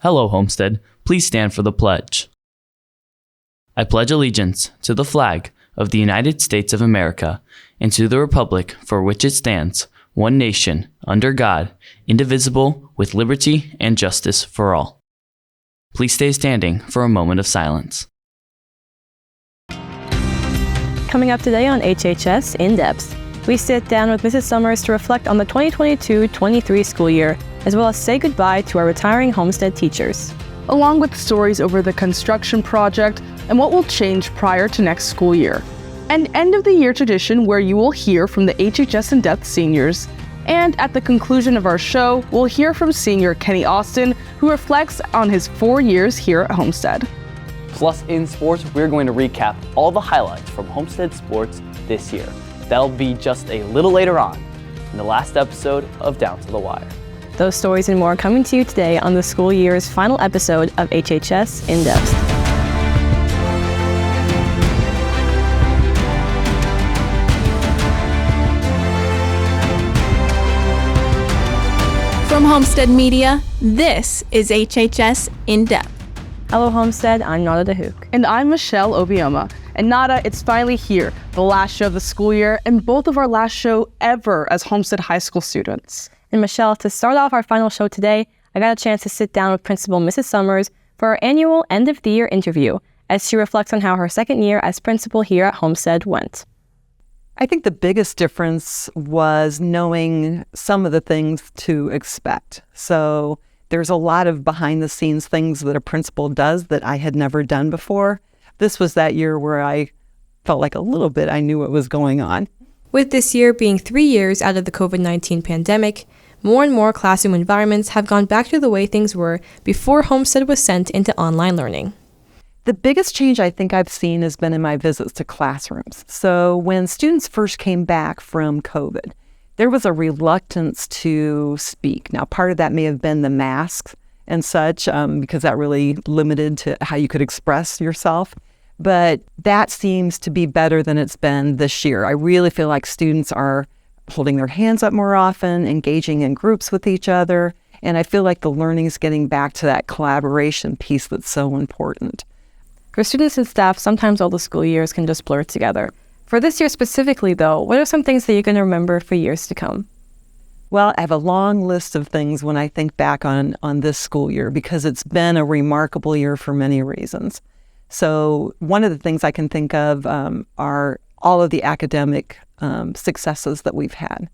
Hello, Homestead. Please stand for the pledge. I pledge allegiance to the flag of the United States of America and to the republic for which it stands, one nation, under God, indivisible, with liberty and justice for all. Please stay standing for a moment of silence. Coming up today on HHS In Depth, we sit down with Mrs. Summers to reflect on the 2022-23 school year, as well as say goodbye to our retiring Homestead teachers. Along with stories over the construction project and what will change prior to next school year. An end-of-the-year tradition where you will hear from the HHS In Depth seniors. And at the conclusion of our show, we'll hear from senior Kenny Austin, who reflects on his 4 years here at Homestead. Plus, in sports, we're going to recap all the highlights from Homestead sports this year. That'll be just a little later on in the last episode of Down to the Wire. Those stories and more coming to you today on the school year's final episode of HHS In Depth. From Homestead Media, this is HHS In Depth. Hello, Homestead. I'm Nada DeHook. And I'm Michelle Obioma. And Nada, it's finally here, the last show of the school year, and both of our last show ever as Homestead High School students. And Michelle, to start off our final show today, I got a chance to sit down with Principal Mrs. Summers for our annual end-of-the-year interview as she reflects on how her second year as principal here at Homestead went. I think the biggest difference was knowing some of the things to expect. So there's a lot of behind-the-scenes things that a principal does that I had never done before. This was that year where I felt like a little bit I knew what was going on. With this year being 3 years out of the COVID-19 pandemic, more and more classroom environments have gone back to the way things were before Homestead was sent into online learning. The biggest change I think I've seen has been in my visits to classrooms. So when students first came back from COVID, there was a reluctance to speak. Now, part of that may have been the masks and such, because that really limited to how you could express yourself. But that seems to be better than it's been this year. I really feel like students are holding their hands up more often, engaging in groups with each other, and I feel like the learning is getting back to that collaboration piece that's so important. For students and staff, sometimes all the school years can just blur together. For this year specifically, though, what are some things that you're going to remember for years to come? Well, I have a long list of things when I think back on this school year because it's been a remarkable year for many reasons. So one of the things I can think of are all of the academic successes that we've had.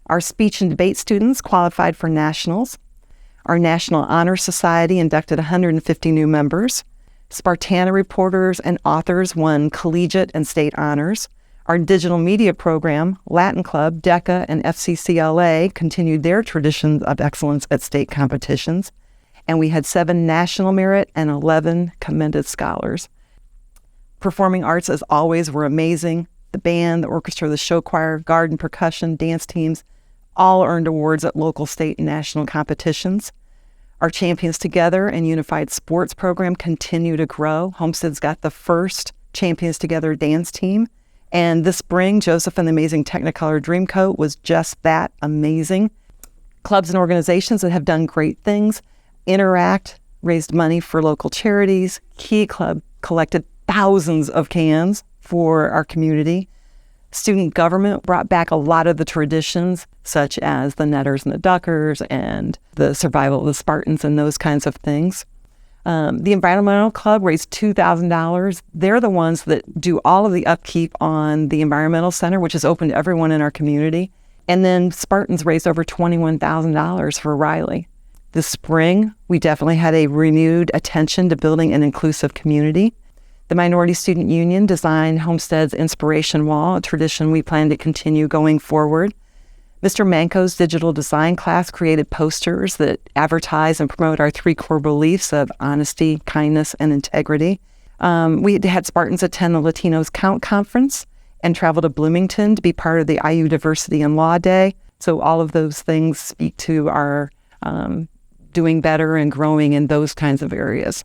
Our speech and debate students qualified for nationals. Our National Honor Society inducted 150 new members. Spartana reporters and authors won collegiate and state honors. Our digital media program, Latin Club, DECA, and FCCLA continued their traditions of excellence at state competitions. And we had 7 national merit and 11 commended scholars. Performing arts, as always, were amazing. The band, the orchestra, the show choir, garden, percussion, dance teams, all earned awards at local, state, and national competitions. Our Champions Together and Unified Sports program continue to grow. Homestead's got the first Champions Together dance team. And this spring, Joseph and the Amazing Technicolor Dreamcoat was just that amazing. Clubs and organizations that have done great things. Interact raised money for local charities. Key Club collected thousands of cans for our community. Student government brought back a lot of the traditions, such as the Netters and the Duckers and the survival of the Spartans and those kinds of things. The Environmental Club raised $2,000. They're the ones that do all of the upkeep on the Environmental Center, which is open to everyone in our community. And then Spartans raised over $21,000 for Riley. This spring, we definitely had a renewed attention to building an inclusive community. The Minority Student Union designed Homestead's Inspiration Wall, a tradition we plan to continue going forward. Mr. Manco's digital design class created posters that advertise and promote our 3 core beliefs of honesty, kindness, and integrity. We had Spartans attend the Latinos Count Conference and travel to Bloomington to be part of the IU Diversity and Law Day. So all of those things speak to our doing better and growing in those kinds of areas.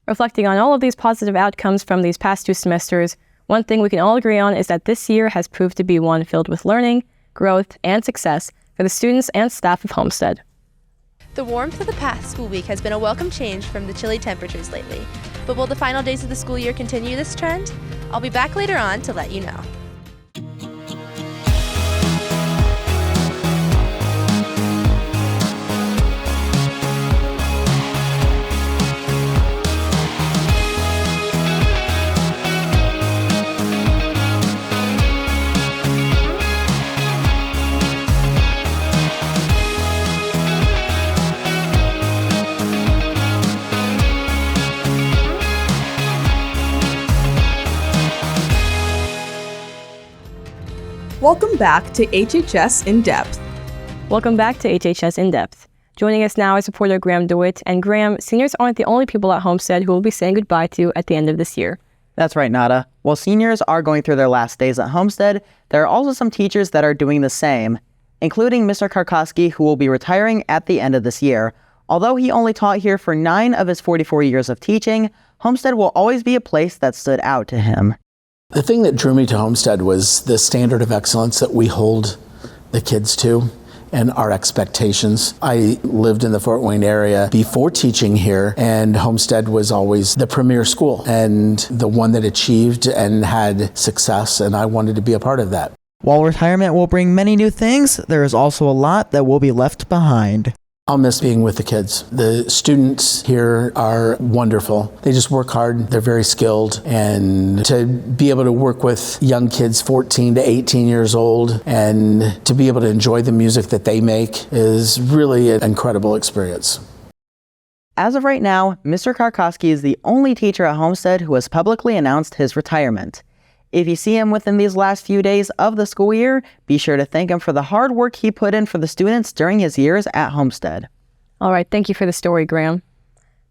Reflecting on all of these positive outcomes from these past 2 semesters, one thing we can all agree on is that this year has proved to be one filled with learning, growth, and success for the students and staff of Homestead. The warmth of the past school week has been a welcome change from the chilly temperatures lately. But will the final days of the school year continue this trend? I'll be back later on to let you know. Welcome back to HHS In Depth. Welcome back to HHS In Depth. Joining us now is reporter Graham DeWitt. And Graham, seniors aren't the only people at Homestead who will be saying goodbye to at the end of this year. That's right, Nada. While seniors are going through their last days at Homestead, there are also some teachers that are doing the same, including Mr. Karkoski, who will be retiring at the end of this year. Although he only taught here for 9 of his 44 years of teaching, Homestead will always be a place that stood out to him. The thing that drew me to Homestead was the standard of excellence that we hold the kids to and our expectations. I lived in the Fort Wayne area before teaching here, and Homestead was always the premier school and the one that achieved and had success, and I wanted to be a part of that. While retirement will bring many new things, there is also a lot that will be left behind. I'll miss being with the kids. The students here are wonderful. They just work hard. They're very skilled. And to be able to work with young kids 14 to 18 years old and to be able to enjoy the music that they make is really an incredible experience. As of right now, Mr. Karkoski is the only teacher at Homestead who has publicly announced his retirement. If you see him within these last few days of the school year, be sure to thank him for the hard work he put in for the students during his years at Homestead. All right, thank you for the story, Graham.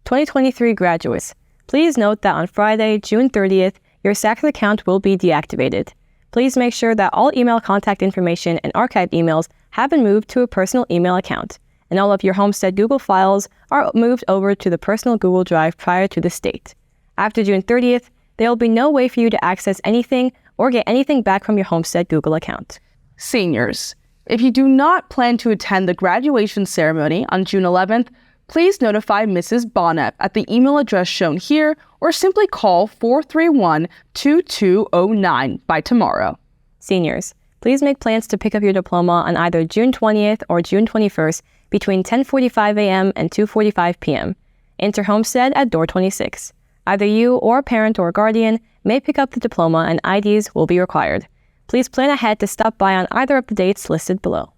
2023 graduates, please note that on Friday, June 30th, your SACS account will be deactivated. Please make sure that all email contact information and archived emails have been moved to a personal email account, and all of your Homestead Google files are moved over to the personal Google Drive prior to this date. After June 30th, there will be no way for you to access anything or get anything back from your Homestead Google account. Seniors, if you do not plan to attend the graduation ceremony on June 11th, please notify Mrs. Bonnet at the email address shown here or simply call 431-2209 by tomorrow. Seniors, please make plans to pick up your diploma on either June 20th or June 21st between 10:45 a.m. and 2:45 p.m. Enter Homestead at door 26. Either you or a parent or guardian may pick up the diploma and IDs will be required. Please plan ahead to stop by on either of the dates listed below.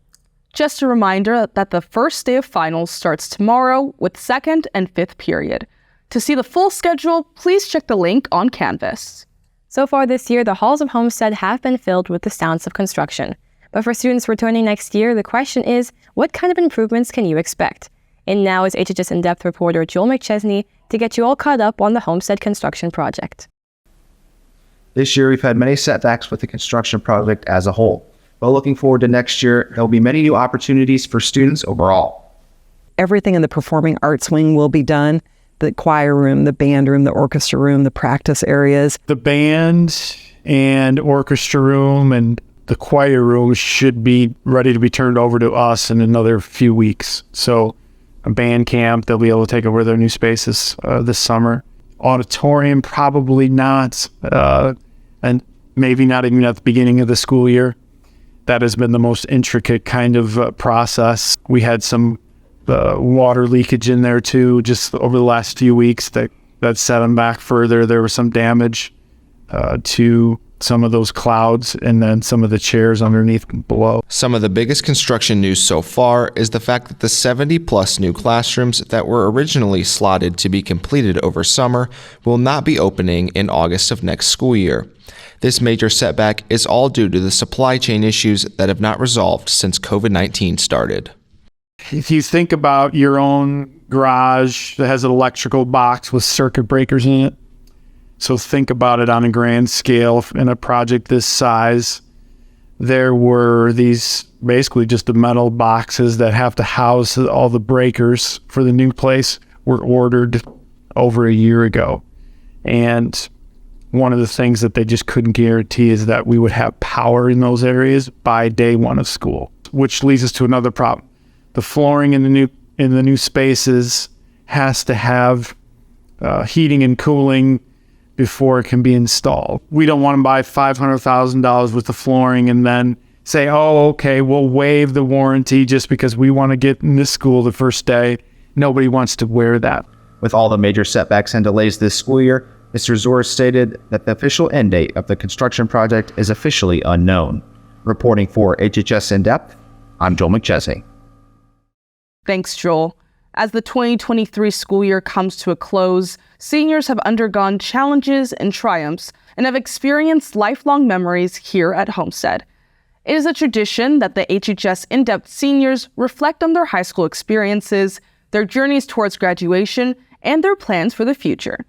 Just a reminder that the first day of finals starts tomorrow with 2nd and 5th period. To see the full schedule, please check the link on Canvas. So far this year, the halls of Homestead have been filled with the sounds of construction. But for students returning next year, the question is, what kind of improvements can you expect? And now is HHS In Depth reporter Joel McChesney to get you all caught up on the Homestead construction project. This year, we've had many setbacks with the construction project as a whole. But looking forward to next year, there will be many new opportunities for students overall. Everything in the performing arts wing will be done. The choir room, the band room, the orchestra room, the practice areas. The band and orchestra room and the choir room should be ready to be turned over to us in another few weeks. So a band camp, they'll be able to take over their new spaces this summer. Auditorium, probably not, and maybe not even at the beginning of the school year. That has been the most intricate kind of process. We had some water leakage in there too, just over the last few weeks that set them back further. There was some damage to some of those clouds and then some of the chairs underneath below. Some of the biggest construction news so far is the fact that the 70-plus new classrooms that were originally slotted to be completed over summer will not be opening in August of next school year. This major setback is all due to the supply chain issues that have not resolved since COVID-19 started. If you think about your own garage that has an electrical box with circuit breakers in it, so think about it on a grand scale in a project this size. There were these basically just the metal boxes that have to house all the breakers for the new place were ordered over a year ago. And one of the things that they just couldn't guarantee is that we would have power in those areas by day one of school, which leads us to another problem. The flooring in the new in the new spaces has to have heating and cooling before it can be installed. We don't want to buy $500,000 worth of flooring and then say, oh, okay, we'll waive the warranty just because we want to get in this school the first day. Nobody wants to wear that. With all the major setbacks and delays this school year, Mr. Zor stated that the official end date of the construction project is officially unknown. Reporting for HHS In Depth, I'm Joel McChesney. Thanks, Joel. As the 2023 school year comes to a close, seniors have undergone challenges and triumphs and have experienced lifelong memories here at Homestead. It is a tradition that the HHS In Depth seniors reflect on their high school experiences, their journeys towards graduation, and their plans for the future.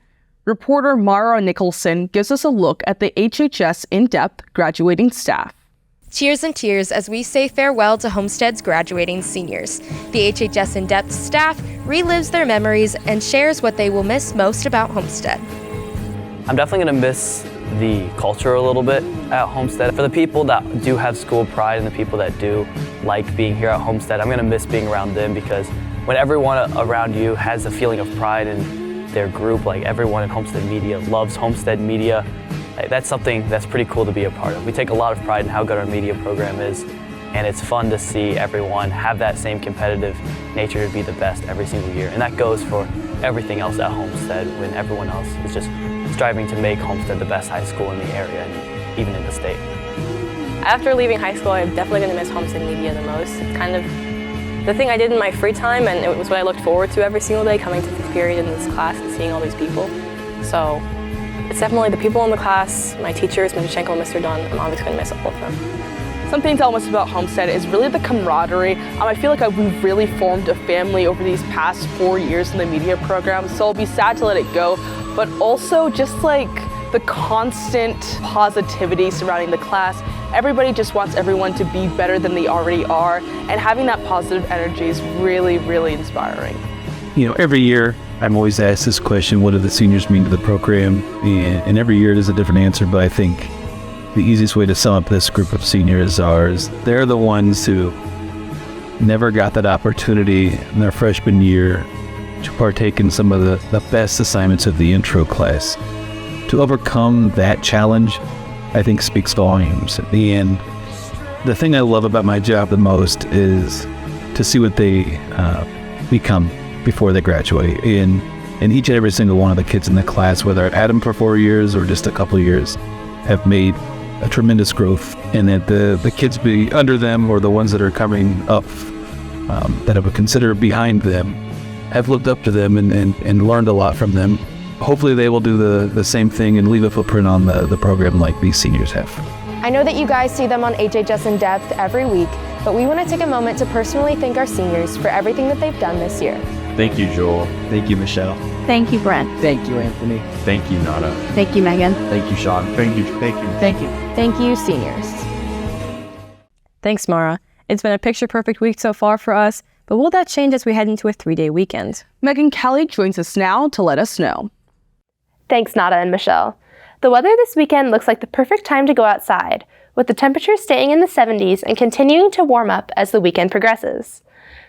Reporter Mara Nicholson gives us a look at the HHS In Depth graduating staff. Cheers and tears as we say farewell to Homestead's graduating seniors. The HHS In Depth staff relives their memories and shares what they will miss most about Homestead. I'm definitely going to miss the culture a little bit at Homestead. For the people that do have school pride and the people that do like being here at Homestead, I'm going to miss being around them, because when everyone around you has a feeling of pride in their group, like everyone in Homestead Media loves Homestead Media, that's something that's pretty cool to be a part of. We take a lot of pride in how good our media program is, and it's fun to see everyone have that same competitive nature to be the best every single year. And that goes for everything else at Homestead, when everyone else is just striving to make Homestead the best high school in the area and even in the state. After leaving high school, I'm definitely going to miss Homestead Media the most. It's kind of the thing I did in my free time, and it was what I looked forward to every single day, coming to this period in this class and seeing all these people. So it's definitely the people in the class, my teachers, Mr. Schenkel and Mr. Dunn. I'm obviously going to miss all of them. Something to tell us about Homestead is really the camaraderie. I feel like we've really formed a family over these past 4 years in the media program, so I'll be sad to let it go, but also just like the constant positivity surrounding the class. Everybody just wants everyone to be better than they already are, and having that positive energy is really, really inspiring. Every year I'm always asked this question, what do the seniors mean to the program? And every year there's a different answer, but I think the easiest way to sum up this group of seniors is they're the ones who never got that opportunity in their freshman year to partake in some of the best assignments of the intro class. To overcome that challenge, I think speaks volumes. And the thing I love about my job the most is to see what they become before they graduate. And each and every single one of the kids in the class, whether I've had them for 4 years or just a couple of years, have made a tremendous growth. And that the kids be under them, or the ones that are coming up that I would consider behind them, have looked up to them and learned a lot from them. Hopefully they will do the same thing and leave a footprint on the program like these seniors have. I know that you guys see them on HHS In Depth every week, but we want to take a moment to personally thank our seniors for everything that they've done this year. Thank you, Joel. Thank you, Michelle. Thank you, Brent. Thank you, Anthony. Thank you, Nada. Thank you, Megan. Thank you, Sean. Thank you. Thank you. Thank you. Thank you, seniors. Thanks, Mara. It's been a picture-perfect week so far for us, but will that change as we head into a 3-day weekend? Megan Kelly joins us now to let us know. Thanks, Nada and Michelle. The weather this weekend looks like the perfect time to go outside, with the temperature staying in the 70s and continuing to warm up as the weekend progresses.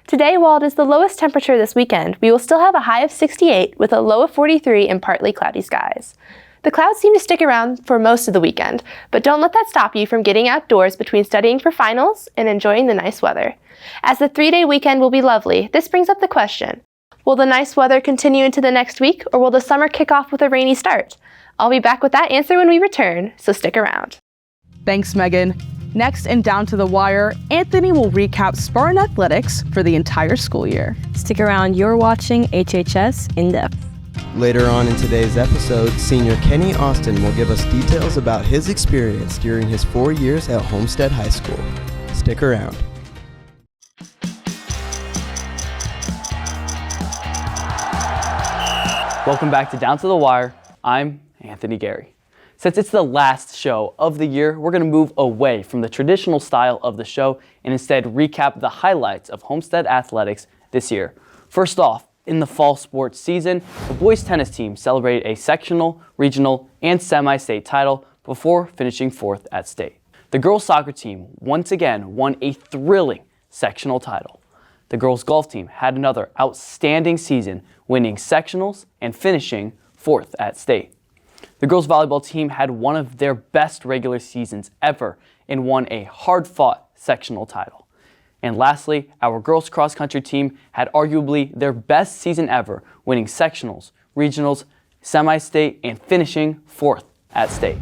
Today, while it is the lowest temperature this weekend, we will still have a high of 68 with a low of 43 and partly cloudy skies. The clouds seem to stick around for most of the weekend, but don't let that stop you from getting outdoors between studying for finals and enjoying the nice weather. As the 3-day weekend will be lovely, this brings up the question: will the nice weather continue into the next week, or will the summer kick off with a rainy start? I'll be back with that answer when we return, so stick around. Thanks, Megan. Next, and down to the wire, Anthony will recap Spartan athletics for the entire school year. Stick around, you're watching HHS In Depth. Later on in today's episode, senior Kenny Austin will give us details about his experience during his 4 years at Homestead High School. Stick around. Welcome back to Down to the Wire. I'm Anthony Gary. Since it's the last show of the year, we're going to move away from the traditional style of the show and instead recap the highlights of Homestead athletics this year. First off, in the fall sports season, the boys tennis team celebrated a sectional, regional, and semi-state title before finishing 4th at state. The girls soccer team once again won a thrilling sectional title. The girls golf team had another outstanding season, winning sectionals and finishing 4th at state. The girls volleyball team had one of their best regular seasons ever and won a hard-fought sectional title. And lastly, our girls cross country team had arguably their best season ever, winning sectionals, regionals, semi-state, and finishing 4th at state.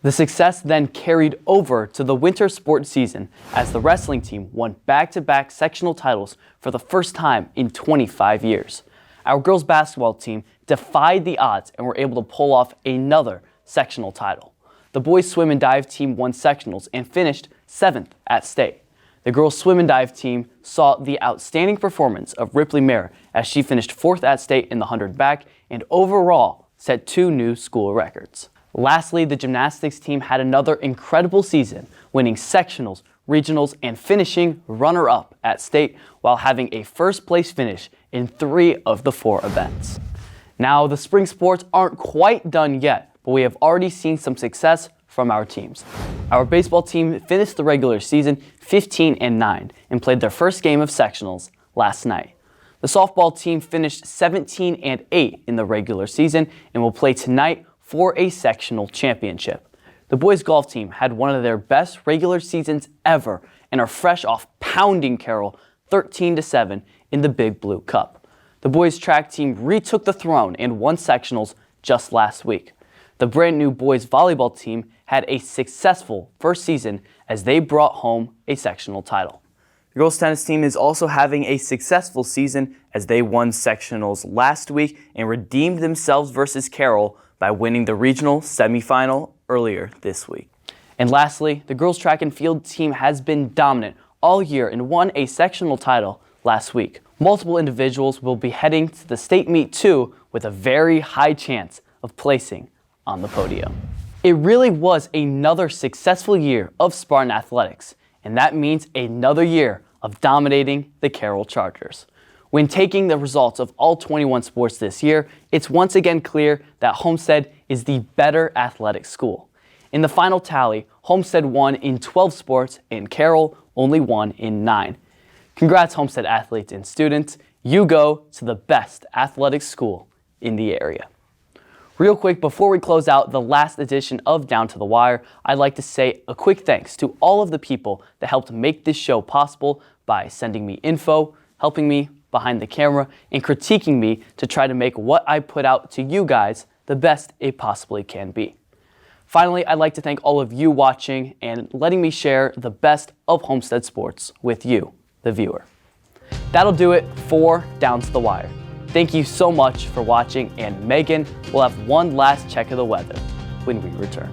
The success then carried over to the winter sports season as the wrestling team won back-to-back sectional titles for the first time in 25 years. Our girls basketball team defied the odds and were able to pull off another sectional title. The boys swim and dive team won sectionals and finished 7th at state. The girls swim and dive team saw the outstanding performance of Ripley Mayer as she finished 4th at state in the 100 back and overall set 2 new school records. Lastly, the gymnastics team had another incredible season, winning sectionals, regionals, and finishing runner-up at state while having a first-place finish in 3 of the 4 events. Now, the spring sports aren't quite done yet, but we have already seen some success from our teams. Our baseball team finished the regular season 15-9 and played their first game of sectionals last night. The softball team finished 17-8 in the regular season and will play tonight for a sectional championship. The boys golf team had one of their best regular seasons ever and are fresh off pounding Carroll 13-7 in the Big Blue Cup. The boys track team retook the throne and won sectionals just last week. The brand new boys volleyball team had a successful first season as they brought home a sectional title. The girls tennis team is also having a successful season as they won sectionals last week and redeemed themselves versus Carroll by winning the regional semifinal earlier this week. And lastly, the girls track and field team has been dominant all year and won a sectional title last week. Multiple individuals will be heading to the state meet too with a very high chance of placing on the podium. It really was another successful year of Spartan athletics, and that means another year of dominating the Carroll Chargers. When taking the results of all 21 sports this year, it's once again clear that Homestead is the better athletic school. In the final tally, Homestead won in 12 sports and Carroll only won in 9. Congrats, Homestead athletes and students. You go to the best athletic school in the area. Real quick, before we close out the last edition of Down to the Wire, I'd like to say a quick thanks to all of the people that helped make this show possible by sending me info, helping me behind the camera, and critiquing me to try to make what I put out to you guys the best it possibly can be. Finally, I'd like to thank all of you watching and letting me share the best of Homestead sports with you, the viewer. That'll do it for Down to the Wire. Thank you so much for watching, and Megan will have one last check of the weather when we return.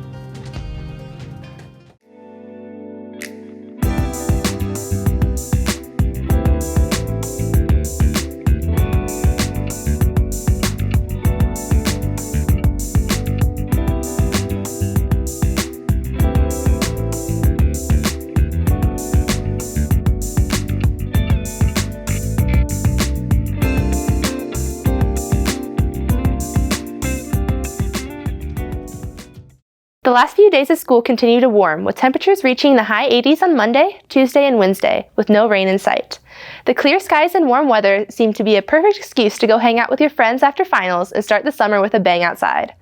The last few days of school continue to warm, with temperatures reaching the high 80s on Monday, Tuesday, and Wednesday, with no rain in sight. The clear skies and warm weather seem to be a perfect excuse to go hang out with your friends after finals and start the summer with a bang outside.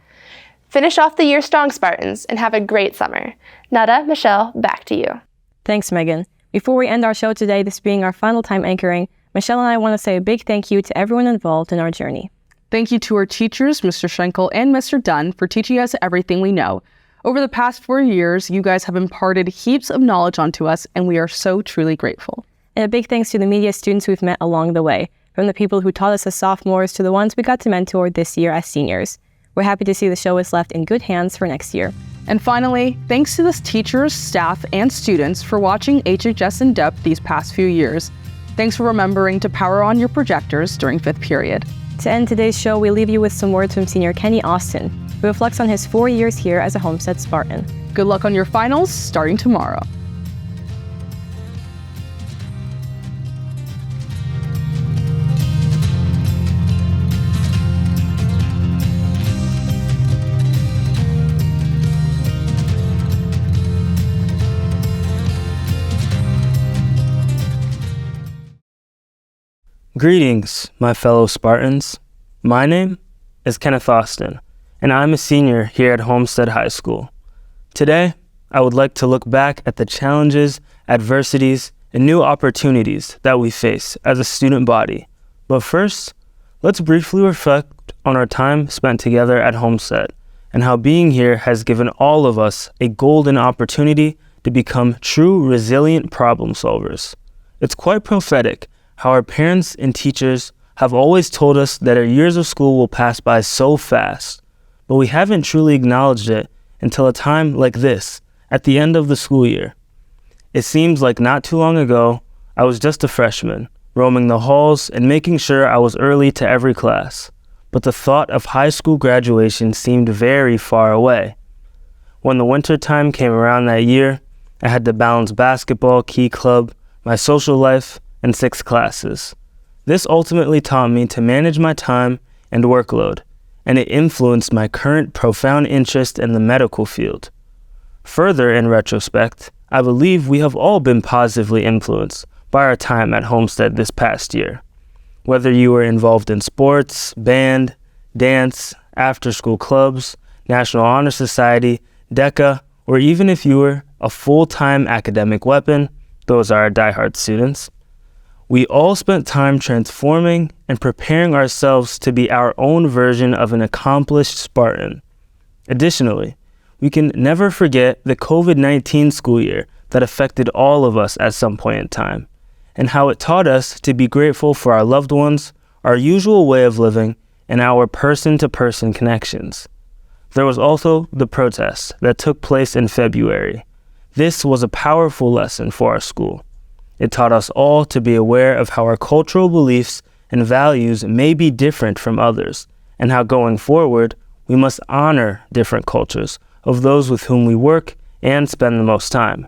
Finish off the year strong, Spartans, and have a great summer. Nada, Michelle, back to you. Thanks, Megan. Before we end our show today, this being our final time anchoring, Michelle and I want to say a big thank you to everyone involved in our journey. Thank you to our teachers, Mr. Schenkel and Mr. Dunn, for teaching us everything we know. Over the past 4 years, you guys have imparted heaps of knowledge onto us, and we are so truly grateful. And a big thanks to the media students we've met along the way, from the people who taught us as sophomores to the ones we got to mentor this year as seniors. We're happy to see the show is left in good hands for next year. And finally, thanks to the teachers, staff, and students for watching HHS In Depth these past few years. Thanks for remembering to power on your projectors during 5th period. To end today's show, we leave you with some words from senior Kenny Austin, who reflects on his 4 years here as a Homestead Spartan. Good luck on your finals starting tomorrow. Greetings, my fellow Spartans. My name is Kenneth Austin, and I'm a senior here at Homestead High School. Today, I would like to look back at the challenges, adversities, and new opportunities that we face as a student body. But first, let's briefly reflect on our time spent together at Homestead and how being here has given all of us a golden opportunity to become true resilient problem solvers. It's quite prophetic how our parents and teachers have always told us that our years of school will pass by so fast, but we haven't truly acknowledged it until a time like this, at the end of the school year. It seems like not too long ago, I was just a freshman, roaming the halls and making sure I was early to every class, but the thought of high school graduation seemed very far away. When the winter time came around that year, I had to balance basketball, key club, my social life, and 6 classes. This ultimately taught me to manage my time and workload, and it influenced my current profound interest in the medical field. Further, in retrospect, I believe we have all been positively influenced by our time at Homestead this past year. Whether you were involved in sports, band, dance, after-school clubs, National Honor Society, DECA, or even if you were a full-time academic weapon, those are our diehard students. We all spent time transforming and preparing ourselves to be our own version of an accomplished Spartan. Additionally, we can never forget the COVID-19 school year that affected all of us at some point in time, and how it taught us to be grateful for our loved ones, our usual way of living, and our person-to-person connections. There was also the protest that took place in February. This was a powerful lesson for our school. It taught us all to be aware of how our cultural beliefs and values may be different from others, and how going forward, we must honor different cultures of those with whom we work and spend the most time.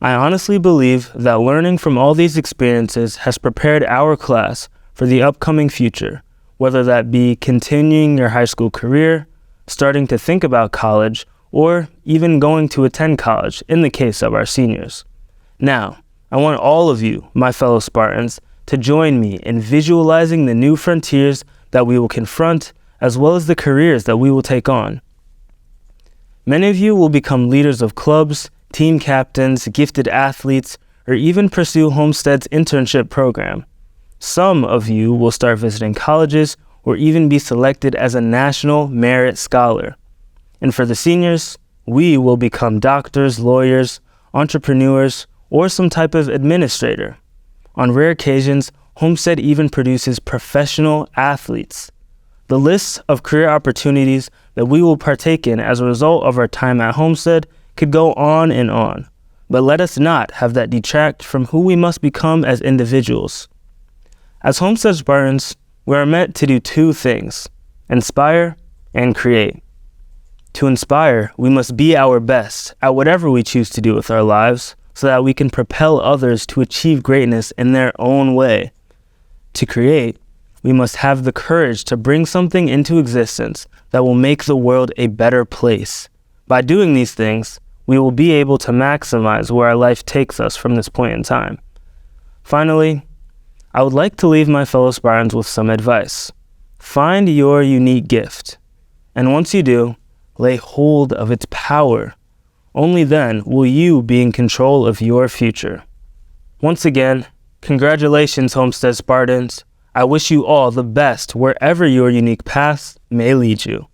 I honestly believe that learning from all these experiences has prepared our class for the upcoming future, whether that be continuing your high school career, starting to think about college, or even going to attend college in the case of our seniors. Now, I want all of you, my fellow Spartans, to join me in visualizing the new frontiers that we will confront, as well as the careers that we will take on. Many of you will become leaders of clubs, team captains, gifted athletes, or even pursue Homestead's internship program. Some of you will start visiting colleges or even be selected as a national merit scholar. And for the seniors, we will become doctors, lawyers, entrepreneurs, or some type of administrator. On rare occasions, Homestead even produces professional athletes. The list of career opportunities that we will partake in as a result of our time at Homestead could go on and on, but let us not have that detract from who we must become as individuals. As Homestead Spartans, we are meant to do 2 things: inspire and create. To inspire, we must be our best at whatever we choose to do with our lives, so that we can propel others to achieve greatness in their own way. To create, we must have the courage to bring something into existence that will make the world a better place. By doing these things, we will be able to maximize where our life takes us from this point in time. Finally, I would like to leave my fellow Spartans with some advice. Find your unique gift, and once you do, lay hold of its power. Only then will you be in control of your future. Once again, congratulations, Homestead Spartans. I wish you all the best wherever your unique path may lead you.